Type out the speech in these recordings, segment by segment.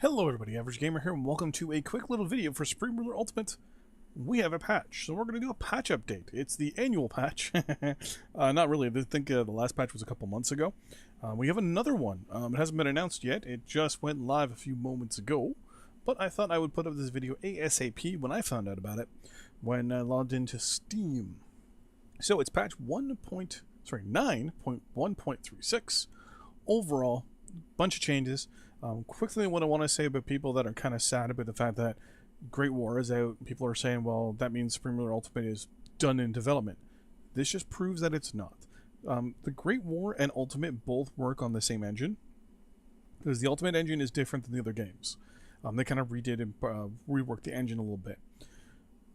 Hello everybody, Average Gamer here, and welcome to a quick little video for Supreme Ruler Ultimate. We have a patch, so we're going to do a patch update. It's the annual patch. Not really, I think the last patch was a couple months ago. We have another one. It hasn't been announced yet, it just went live a few moments ago. But I thought I would put up this video ASAP when I found out about it, when I logged into Steam. So it's patch 9.1.36. Overall, bunch of changes. Quickly, what I want to say about people that are kind of sad about the fact that Great War is out, people are saying, well, that means Supreme Ruler Ultimate is done in development. This just proves that it's not. The Great War and Ultimate both work on the same engine, because the Ultimate engine is different than the other games. They kind of redid and reworked the engine a little bit.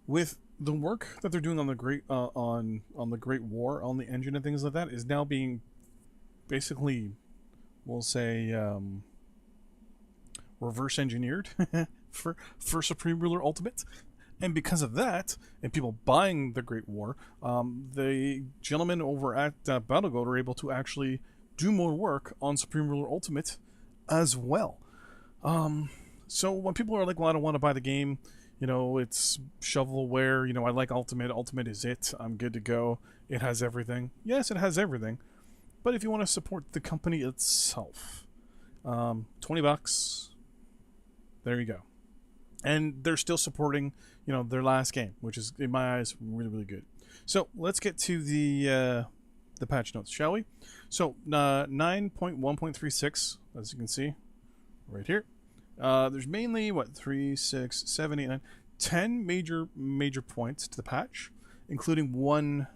With the work that they're doing on the Great on the Great War, on the engine and things like that, is now being basically, we'll say, reverse engineered for Supreme Ruler Ultimate. And because of that, and people buying the Great War, the gentlemen over at BattleGoat are able to actually do more work on Supreme Ruler Ultimate as well. So when people are like, well, I don't want to buy the game, you know, it's shovelware, you know, I like Ultimate, Ultimate is it, I'm good to go, it has everything. Yes, it has everything, but if you want to support the company itself, $20, there you go. And they're still supporting, you know, their last game, which is, in my eyes, really, really good. So let's get to the patch notes, shall we? So 9.1.36, as you can see, right here. There's mainly, what, 3, 6, 7, 8, 9, 10 major points to the patch, including one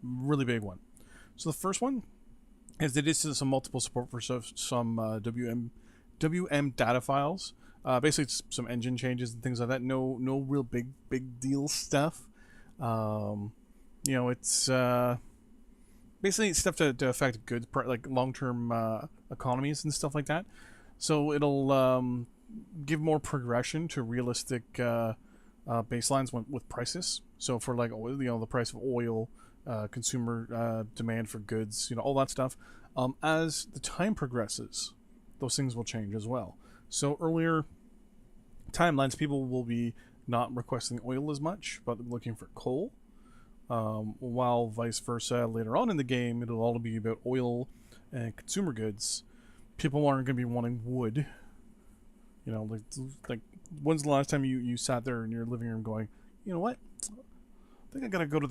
really big one. So the first one is that this is some multiple support for some WM data files. Basically, it's some engine changes and things like that. No real big deal stuff. You know, it's basically stuff to affect goods, like long-term economies and stuff like that. So it'll give more progression to realistic baselines with prices. So for like oil, you know, the price of oil, consumer demand for goods, you know, all that stuff. As the time progresses, those things will change as well. So earlier timelines, people will be not requesting oil as much, but looking for coal. While vice versa, later on in the game, it'll all be about oil and consumer goods. People aren't going to be wanting wood. You know, like when's the last time you sat there in your living room going, you know what? I think I gotta go to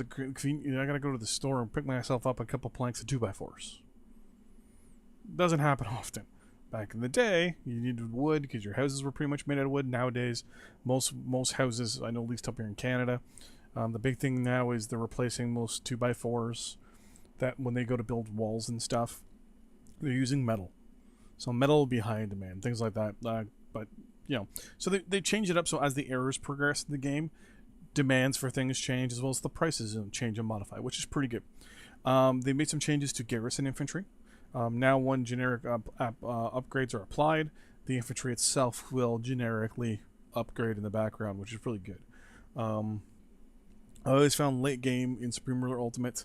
the store and pick myself up a couple planks of 2x4s. Doesn't happen often. Back in the day, you needed wood because your houses were pretty much made out of wood. Nowadays, most houses, I know, at least up here in Canada, the big thing now is they're replacing most 2x4s. That when they go to build walls and stuff, they're using metal. So metal will be high in demand, things like that. But you know, so they change it up so as the eras progress in the game, demands for things change as well as the prices change and modify, which is pretty good. They made some changes to garrison infantry. Now when generic upgrades are applied, the infantry itself will generically upgrade in the background, which is really good. I always found late game in Supreme Ruler Ultimate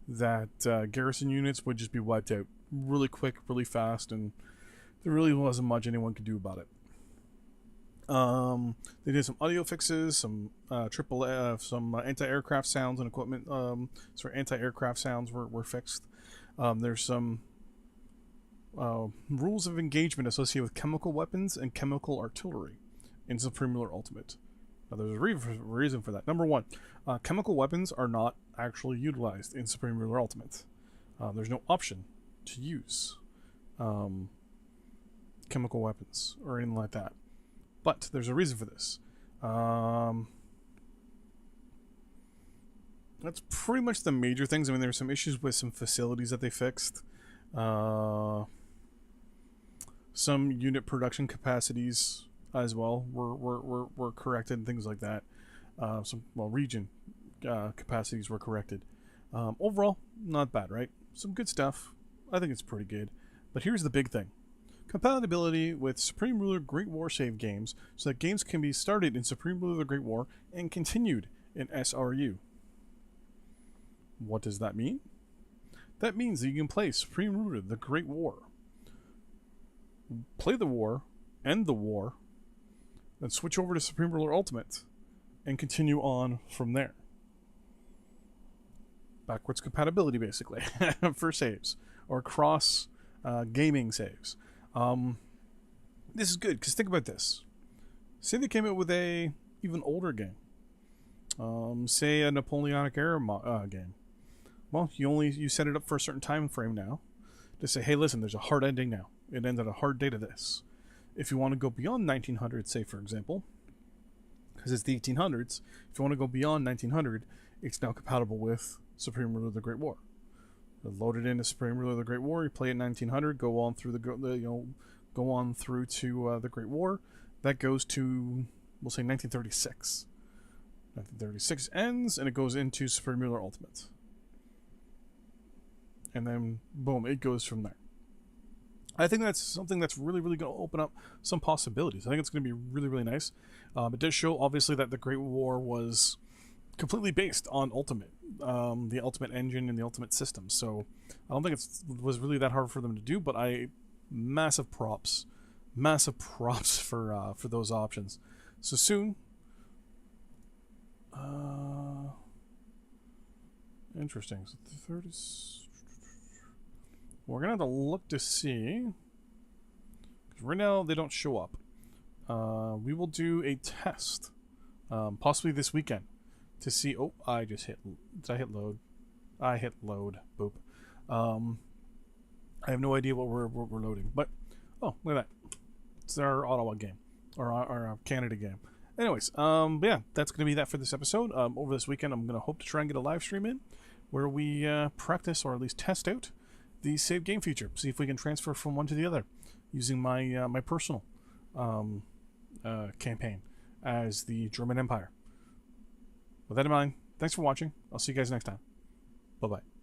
that garrison units would just be wiped out really quick, really fast, and there really wasn't much anyone could do about it. They did some audio fixes, some some anti-aircraft sounds and equipment. Anti-aircraft sounds were fixed. There's some rules of engagement associated with chemical weapons and chemical artillery in Supreme Ruler Ultimate. Now, there's a reason for that. Number one, chemical weapons are not actually utilized in Supreme Ruler Ultimate. There's no option to use chemical weapons or anything like that. But there's a reason for this. That's pretty much the major things. I mean, there were some issues with some facilities that they fixed. Some unit production capacities as well were corrected and things like that. Region capacities were corrected. Overall, not bad, right? Some good stuff. I think it's pretty good. But here's the big thing. Compatibility with Supreme Ruler Great War save games so that games can be started in Supreme Ruler Great War and continued in SRU. What does that mean? That means that you can play Supreme Ruler the Great War, play the war, end the war, then switch over to Supreme Ruler Ultimate, and continue on from there. Backwards compatibility, basically, for saves, or cross gaming saves. This is good, because think about this. Say they came out with a even older game. Say a Napoleonic era game. Well, you set it up for a certain time frame now to say, hey, listen, there's a hard ending now. It ends at a hard date of this. If you want to go beyond 1900, say, for example, because it's the 1800s, if you want to go beyond 1900, it's now compatible with Supreme Ruler of the Great War. Load it into Supreme Ruler of the Great War, you play it 1900, go on through go on through to the Great War. That goes to, we'll say, 1936. 1936 ends, and it goes into Supreme Ruler Ultimate. And then, boom, it goes from there. I think that's something that's really, really going to open up some possibilities. I think it's going to be really, really nice. It does show, obviously, that the Great War was completely based on Ultimate, the Ultimate engine and the Ultimate system. So I don't think it was really that hard for them to do, but massive props for those options. So soon, interesting. So the third is, we're gonna have to look to see, because right now they don't show up. We will do a test, possibly this weekend, to see. Oh, I just hit. Did I hit load? I hit load. Boop. I have no idea what we're loading, but oh, look at that. It's our Ottawa game, or our Canada game. Anyways, but yeah, that's going to be that for this episode. Over this weekend, I'm going to hope to try and get a live stream in where we practice, or at least test out, the save game feature. See if we can transfer from one to the other using my my personal campaign as the German Empire. With that in mind, thanks for watching. I'll see you guys next time. Bye-bye.